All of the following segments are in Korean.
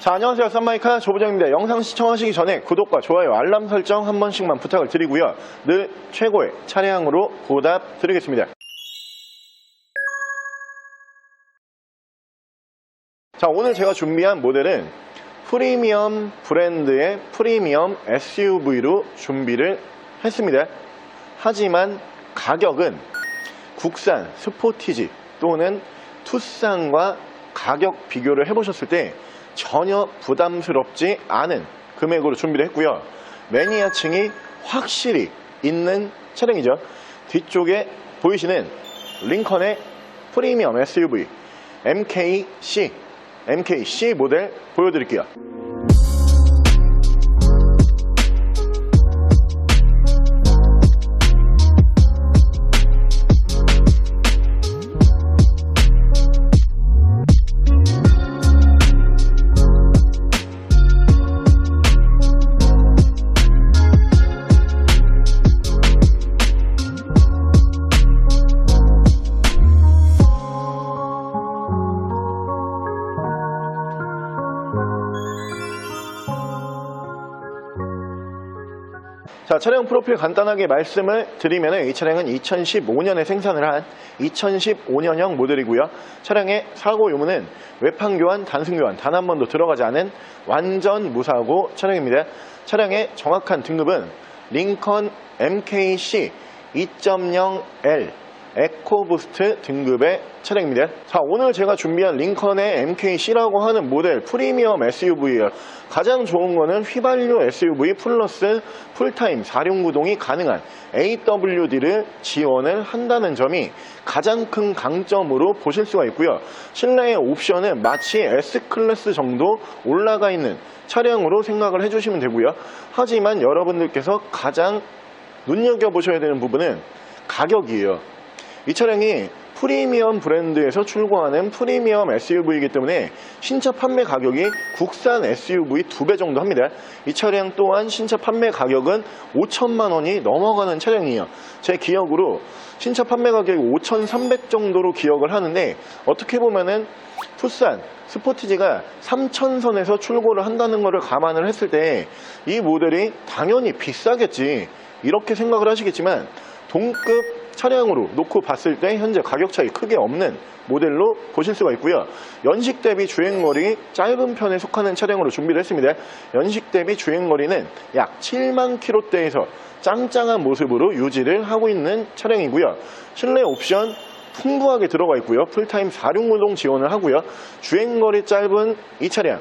자, 안녕하세요. 쌈마이카 조부장입니다. 영상 시청하시기 전에 구독과 좋아요, 알람 설정 한 번씩만 부탁을 드리고요. 늘 최고의 차량으로 보답 드리겠습니다. 자, 오늘 제가 준비한 모델은 프리미엄 브랜드의 프리미엄 SUV로 준비를 했습니다. 하지만 가격은 국산 스포티지 또는 투싼과 가격 비교를 해보셨을 때 전혀 부담스럽지 않은 금액으로 준비를 했고요. 매니아층이 확실히 있는 차량이죠. 뒤쪽에 보이시는 링컨의 프리미엄 SUV MKC 모델 보여드릴게요. 자, 차량 프로필 간단하게 말씀을 드리면 이 차량은 2015년에 생산을 한 2015년형 모델이고요. 차량의 사고 유무는 외판 교환, 단순 교환 단 한 번도 들어가지 않은 완전 무사고 차량입니다. 차량의 정확한 등급은 링컨 MKC 2.0L 에코부스트 등급의 차량입니다. 자, 오늘 제가 준비한 링컨의 MKC라고 하는 모델 프리미엄 SUV예요. 가장 좋은 거는 휘발유 SUV 플러스 풀타임 4륜구동이 가능한 AWD를 지원을 한다는 점이 가장 큰 강점으로 보실 수가 있고요. 실내의 옵션은 마치 S클래스 정도 올라가 있는 차량으로 생각을 해주시면 되고요. 하지만 여러분들께서 가장 눈여겨보셔야 되는 부분은 가격이에요. 이 차량이 프리미엄 브랜드에서 출고하는 프리미엄 SUV이기 때문에 신차 판매 가격이 국산 SUV 2배 정도 합니다. 이 차량 또한 신차 판매 가격은 5천만 원이 넘어가는 차량이에요. 제 기억으로 신차 판매 가격이 5,300 정도로 기억을 하는데, 어떻게 보면은 투싼 스포티지가 3,000선에서 출고를 한다는 것을 감안을 했을 때 이 모델이 당연히 비싸겠지 이렇게 생각을 하시겠지만, 동급 차량으로 놓고 봤을 때 현재 가격 차이 크게 없는 모델로 보실 수가 있고요. 연식 대비 주행거리 짧은 편에 속하는 차량으로 준비를 했습니다. 연식 대비 주행거리는 약 7만 킬로대에서 짱짱한 모습으로 유지를 하고 있는 차량이고요. 실내 옵션 풍부하게 들어가 있고요. 풀타임 4륜구동 지원을 하고요. 주행거리 짧은 이 차량,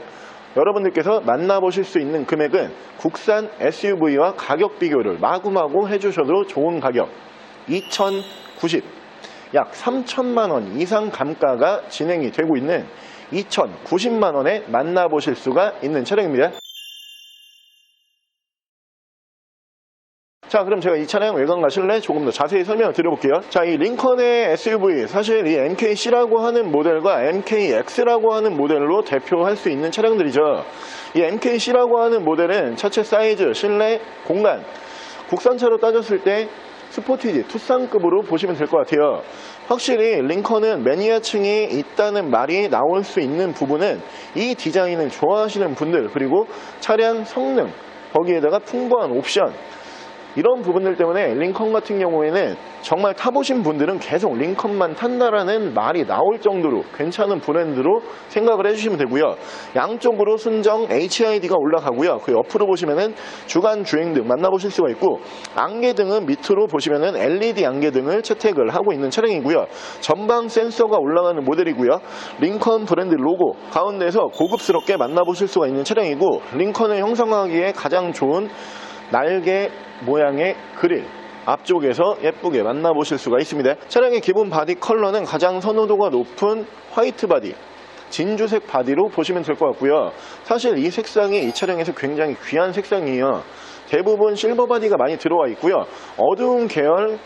여러분들께서 만나보실 수 있는 금액은 국산 SUV와 가격 비교를 마구마구 해주셔도 좋은 가격 2,090, 약 3천만 원 이상 감가가 진행이 되고 있는 2,090만 원에 만나보실 수가 있는 차량입니다. 자, 그럼 제가 이 차량 외관과 실내 조금 더 자세히 설명을 드려볼게요. 자, 이 링컨의 SUV, 사실 이 MKC라고 하는 모델과 MKX라고 하는 모델로 대표할 수 있는 차량들이죠. 이 MKC라고 하는 모델은 차체 사이즈, 실내 공간, 국산차로 따졌을 때 스포티지, 투싼급으로 보시면 될 것 같아요. 확실히 링컨은 매니아층이 있다는 말이 나올 수 있는 부분은 이 디자인을 좋아하시는 분들, 그리고 차량 성능, 거기에다가 풍부한 옵션, 이런 부분들 때문에 링컨 같은 경우에는 정말 타보신 분들은 계속 링컨만 탄다라는 말이 나올 정도로 괜찮은 브랜드로 생각을 해주시면 되고요. 양쪽으로 순정 HID가 올라가고요. 그 옆으로 보시면은 주간 주행등 만나보실 수가 있고, 안개등은 밑으로 보시면은 LED 안개등을 채택을 하고 있는 차량이고요. 전방 센서가 올라가는 모델이고요. 링컨 브랜드 로고 가운데서 고급스럽게 만나보실 수가 있는 차량이고, 링컨을 형성하기에 가장 좋은 날개 모양의 그릴 앞쪽에서 예쁘게 만나보실 수가 있습니다. 차량의 기본 바디 컬러는 가장 선호도가 높은 화이트 바디, 진주색 바디로 보시면 될 것 같고요. 사실 이 색상이 이 차량에서 굉장히 귀한 색상이에요. 대부분 실버 바디가 많이 들어와 있고요. 어두운 계열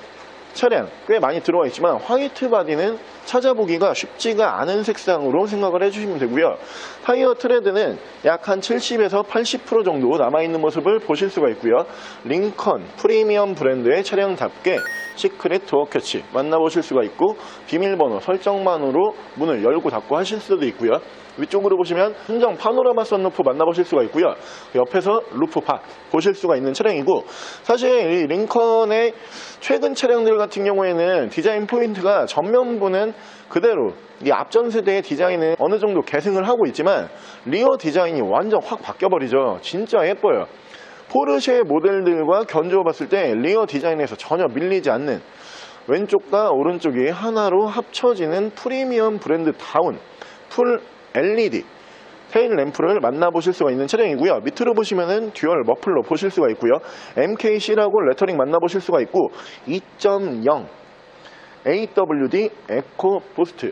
차량 꽤 많이 들어와 있지만 화이트 바디는 찾아보기가 쉽지가 않은 색상으로 생각을 해주시면 되고요. 타이어 트레드는 약 한 70에서 80% 정도 남아있는 모습을 보실 수가 있고요. 링컨 프리미엄 브랜드의 차량답게 시크릿 도어 캐치 만나보실 수가 있고, 비밀번호 설정만으로 문을 열고 닫고 하실 수도 있고요. 위쪽으로 보시면 순정 파노라마 썬루프 만나보실 수가 있고요. 옆에서 루프바 보실 수가 있는 차량이고, 사실 이 링컨의 최근 차량들 같은 경우에는 디자인 포인트가 전면부는 그대로 이 앞전 세대의 디자인은 어느 정도 계승을 하고 있지만 리어 디자인이 완전 확 바뀌어버리죠. 진짜 예뻐요. 포르쉐 모델들과 견주어 봤을 때 리어 디자인에서 전혀 밀리지 않는, 왼쪽과 오른쪽이 하나로 합쳐지는 프리미엄 브랜드다운 풀 LED 테일 램프를 만나보실 수가 있는 차량이고요. 밑으로 보시면은 듀얼 머플러 보실 수가 있고요. MKC라고 레터링 만나보실 수가 있고, 2.0 AWD 에코 부스트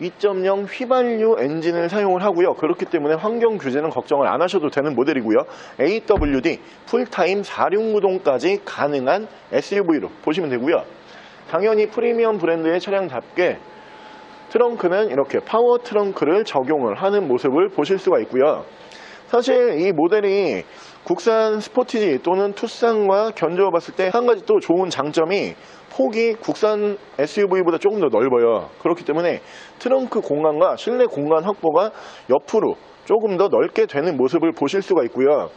2.0 휘발유 엔진을 사용을 하고요. 그렇기 때문에 환경 규제는 걱정을 안 하셔도 되는 모델이고요. AWD 풀타임 4륜구동까지 가능한 SUV로 보시면 되고요. 당연히 프리미엄 브랜드의 차량답게 트렁크는 이렇게 파워 트렁크를 적용을 하는 모습을 보실 수가 있고요. 사실 이 모델이 국산 스포티지 또는 투싼과 견주어 봤을 때 한 가지 또 좋은 장점이 폭이 국산 SUV보다 조금 더 넓어요. 그렇기 때문에 트렁크 공간과 실내 공간 확보가 옆으로 조금 더 넓게 되는 모습을 보실 수가 있고요.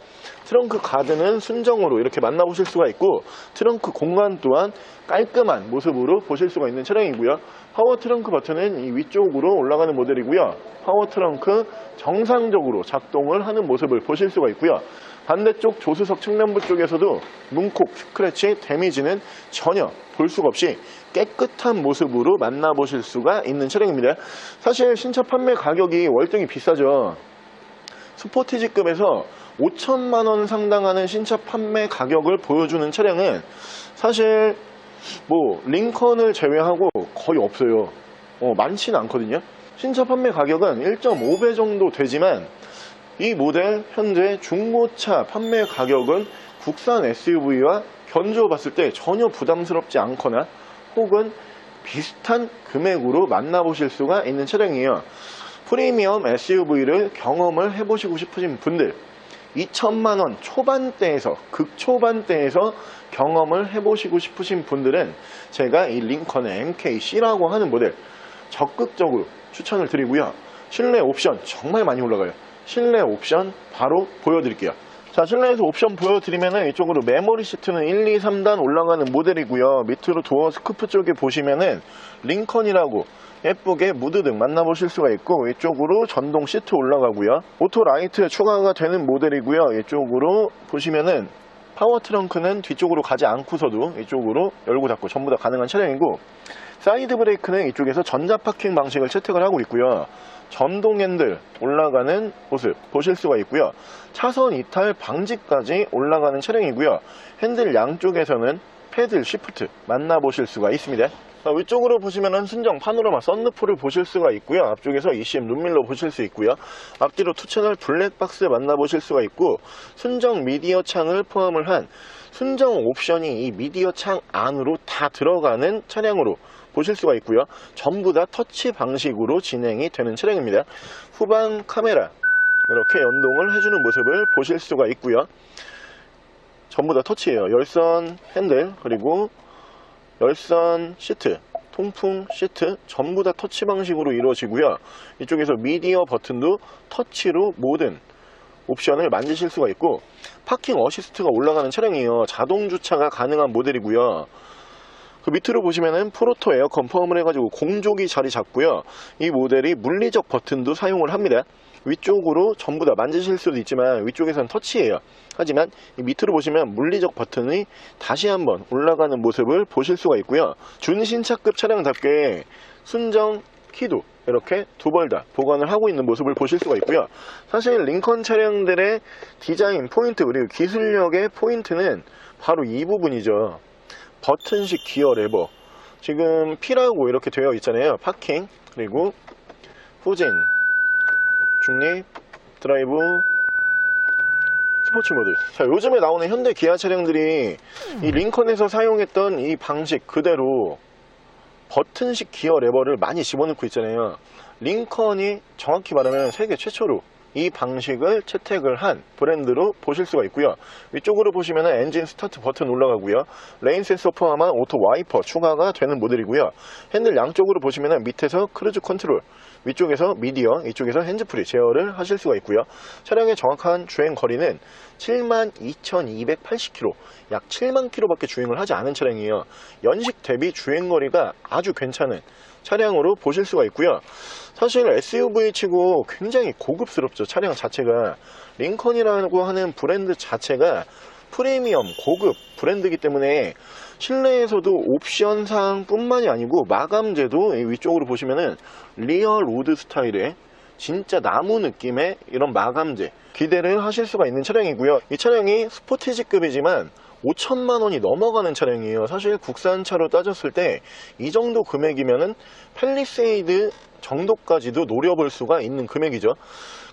트렁크 가드는 순정으로 이렇게 만나보실 수가 있고, 트렁크 공간 또한 깔끔한 모습으로 보실 수가 있는 차량이고요. 파워 트렁크 버튼은 이 위쪽으로 올라가는 모델이고요. 파워 트렁크 정상적으로 작동을 하는 모습을 보실 수가 있고요. 반대쪽 조수석 측면부 쪽에서도 문콕, 스크래치, 데미지는 전혀 볼 수가 없이 깨끗한 모습으로 만나보실 수가 있는 차량입니다. 사실 신차 판매 가격이 월등히 비싸죠. 스포티지급에서 5천만원 상당하는 신차 판매 가격을 보여주는 차량은 사실 뭐 링컨을 제외하고 거의 없어요. 많지는 않거든요. 신차 판매 가격은 1.5배 정도 되지만 이 모델 현재 중고차 판매 가격은 국산 SUV와 견주어 봤을 때 전혀 부담스럽지 않거나 혹은 비슷한 금액으로 만나보실 수가 있는 차량이에요. 프리미엄 SUV를 경험을 해보시고 싶으신 분들, 2천만원 초반대에서 극초반대에서 경험을 해보시고 싶으신 분들은 제가 이 링컨의 MKC라고 하는 모델 적극적으로 추천을 드리고요. 실내 옵션 정말 많이 올라가요. 실내 옵션 바로 보여드릴게요. 자, 실내에서 옵션 보여드리면은 이쪽으로 메모리 시트는 1, 2, 3단 올라가는 모델이고요. 밑으로 도어 스쿠프 쪽에 보시면은 링컨이라고 예쁘게 무드등 만나보실 수가 있고, 이쪽으로 전동 시트 올라가고요. 오토 라이트 추가가 되는 모델이고요. 이쪽으로 보시면은 파워 트렁크는 뒤쪽으로 가지 않고서도 이쪽으로 열고 닫고 전부 다 가능한 차량이고, 사이드 브레이크는 이쪽에서 전자 파킹 방식을 채택을 하고 있고요. 전동 핸들 올라가는 모습 보실 수가 있고요. 차선 이탈 방지까지 올라가는 차량이고요. 핸들 양쪽에서는 패들 시프트 만나보실 수가 있습니다. 위쪽으로 보시면은 순정 파노라마 썬루프를 보실 수가 있고요. 앞쪽에서 ECM 룸밀러 보실 수 있고요. 앞뒤로 2채널 블랙박스 만나보실 수가 있고, 순정 미디어 창을 포함을 한 순정 옵션이 이 미디어 창 안으로 다 들어가는 차량으로 보실 수가 있고요. 전부 다 터치 방식으로 진행이 되는 차량입니다. 후방 카메라 이렇게 연동을 해주는 모습을 보실 수가 있고요. 전부 다 터치예요. 열선 핸들, 그리고 열선 시트, 통풍 시트 전부 다 터치 방식으로 이루어지고요. 이쪽에서 미디어 버튼도 터치로 모든 옵션을 만지실 수가 있고, 파킹 어시스트가 올라가는 차량이에요. 자동 주차가 가능한 모델이고요. 그 밑으로 보시면은 프로토 에어컨 포함을 해가지고 공조기 자리 잡고요. 이 모델이 물리적 버튼도 사용을 합니다. 위쪽으로 전부 다 만지실 수도 있지만 위쪽에서는 터치예요. 하지만 이 밑으로 보시면 물리적 버튼이 다시 한번 올라가는 모습을 보실 수가 있고요. 준신차급 차량답게 순정 키도 이렇게 두 벌 다 보관을 하고 있는 모습을 보실 수가 있고요. 사실 링컨 차량들의 디자인 포인트 그리고 기술력의 포인트는 바로 이 부분이죠. 버튼식 기어 레버, 지금 P라고 이렇게 되어 있잖아요. 파킹, 그리고 후진, 중립, 드라이브, 스포츠 모드. 자, 요즘에 나오는 현대 기아 차량들이 이 링컨에서 사용했던 이 방식 그대로 버튼식 기어 레버를 많이 집어넣고 있잖아요. 링컨이 정확히 말하면 세계 최초로 이 방식을 채택을 한 브랜드로 보실 수가 있고요. 위쪽으로 보시면 엔진 스타트 버튼 올라가고요. 레인 센서 포함한 오토 와이퍼 추가가 되는 모델이고요. 핸들 양쪽으로 보시면 밑에서 크루즈 컨트롤, 위쪽에서 미디어, 이쪽에서 핸즈프리 제어를 하실 수가 있고요. 차량의 정확한 주행 거리는 72,280km, 약 7만 km밖에 주행을 하지 않은 차량이에요. 연식 대비 주행 거리가 아주 괜찮은 차량으로 보실 수가 있고요. 사실 SUV 치고 굉장히 고급스럽죠. 차량 자체가 링컨이라고 하는 브랜드 자체가 프리미엄 고급 브랜드이기 때문에 실내에서도 옵션상 뿐만이 아니고 마감재도 위쪽으로 보시면은 리얼 우드 스타일의 진짜 나무 느낌의 이런 마감재 기대를 하실 수가 있는 차량이고요. 이 차량이 스포티지급이지만 5천만 원이 넘어가는 차량이에요. 사실 국산차로 따졌을 때 이 정도 금액이면은 팰리세이드 정도까지도 노려볼 수가 있는 금액이죠.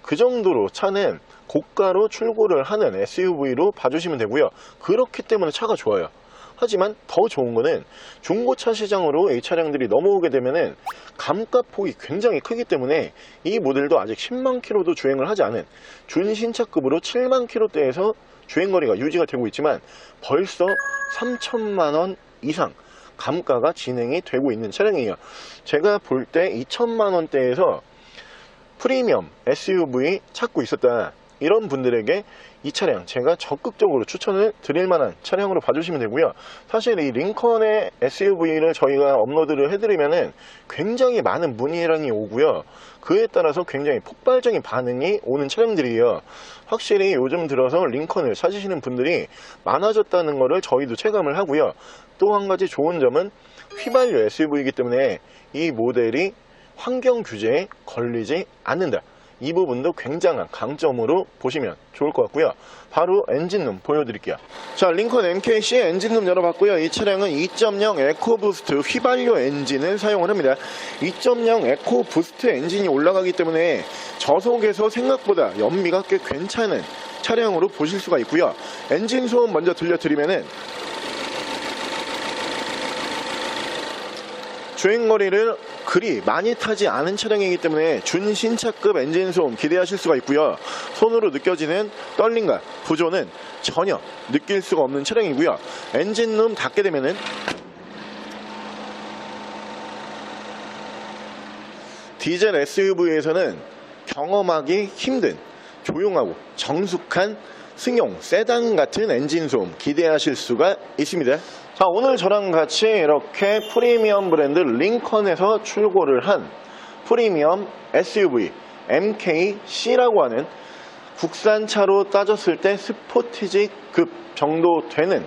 그 정도로 차는 고가로 출고를 하는 SUV로 봐주시면 되고요. 그렇기 때문에 차가 좋아요. 하지만 더 좋은 거는 중고차 시장으로 이 차량들이 넘어오게 되면은 감가폭이 굉장히 크기 때문에 이 모델도 아직 10만 킬로도 주행을 하지 않은 준신차급으로 7만 킬로대에서 주행거리가 유지가 되고 있지만 벌써 3천만 원 이상 감가가 진행이 되고 있는 차량이에요. 제가 볼 때 2천만 원대에서 프리미엄 SUV 찾고 있었다, 이런 분들에게 이 차량 제가 적극적으로 추천을 드릴 만한 차량으로 봐주시면 되고요. 사실 이 링컨의 SUV를 저희가 업로드를 해드리면은 굉장히 많은 문의량이 오고요. 그에 따라서 굉장히 폭발적인 반응이 오는 차량들이에요. 확실히 요즘 들어서 링컨을 찾으시는 분들이 많아졌다는 것을 저희도 체감을 하고요. 또 한 가지 좋은 점은 휘발유 SUV이기 때문에 이 모델이 환경 규제에 걸리지 않는다, 이 부분도 굉장한 강점으로 보시면 좋을 것 같고요. 바로 엔진룸 보여드릴게요. 자, 링컨 MKC 엔진룸 열어봤고요. 이 차량은 2.0 에코부스트 휘발유 엔진을 사용을 합니다. 2.0 에코부스트 엔진이 올라가기 때문에 저속에서 생각보다 연비가 꽤 괜찮은 차량으로 보실 수가 있고요. 엔진 소음 먼저 들려드리면은 주행거리를 그리 많이 타지 않은 차량이기 때문에 준신차급 엔진 소음 기대하실 수가 있고요. 손으로 느껴지는 떨림과 부조는 전혀 느낄 수가 없는 차량이고요. 엔진룸 닫게 되면은 디젤 SUV에서는 경험하기 힘든 조용하고 정숙한 승용 세단 같은 엔진 소음 기대하실 수가 있습니다. 자, 오늘 저랑 같이 이렇게 프리미엄 브랜드 링컨에서 출고를 한 프리미엄 SUV MKC라고 하는 국산차로 따졌을 때 스포티지급 정도 되는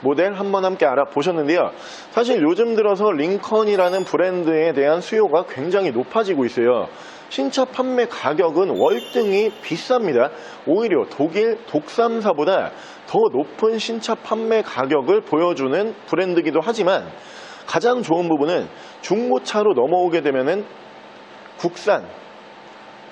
모델 한번 함께 알아보셨는데요. 사실 요즘 들어서 링컨이라는 브랜드에 대한 수요가 굉장히 높아지고 있어요. 신차 판매 가격은 월등히 비쌉니다. 오히려 독일 독삼사보다 더 높은 신차 판매 가격을 보여주는 브랜드이기도 하지만 가장 좋은 부분은 중고차로 넘어오게 되면은 국산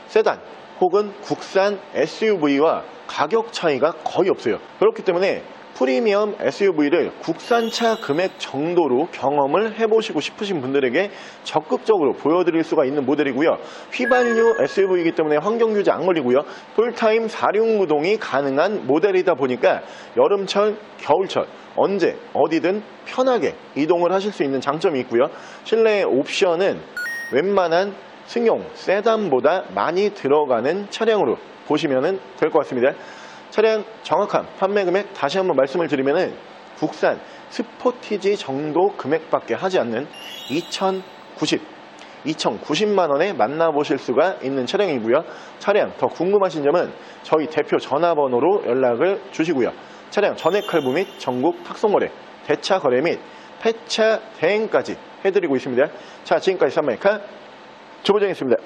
세단 혹은 국산 SUV와 가격 차이가 거의 없어요. 그렇기 때문에 프리미엄 SUV를 국산차 금액 정도로 경험을 해보시고 싶으신 분들에게 적극적으로 보여드릴 수가 있는 모델이고요. 휘발유 SUV이기 때문에 환경규제 안 걸리고요. 풀타임 4륜구동이 가능한 모델이다 보니까 여름철, 겨울철 언제 어디든 편하게 이동을 하실 수 있는 장점이 있고요. 실내 옵션은 웬만한 승용 세단보다 많이 들어가는 차량으로 보시면 될 것 같습니다. 차량 정확한 판매 금액 다시 한번 말씀을 드리면은 국산 스포티지 정도 금액밖에 하지 않는 2,090만 원에 만나보실 수가 있는 차량이고요. 차량 더 궁금하신 점은 저희 대표 전화번호로 연락을 주시고요. 차량 전액 할부 및 전국 탁송거래, 대차 거래 및 폐차 대행까지 해드리고 있습니다. 자, 지금까지 쌈마이카 조보정이었습니다.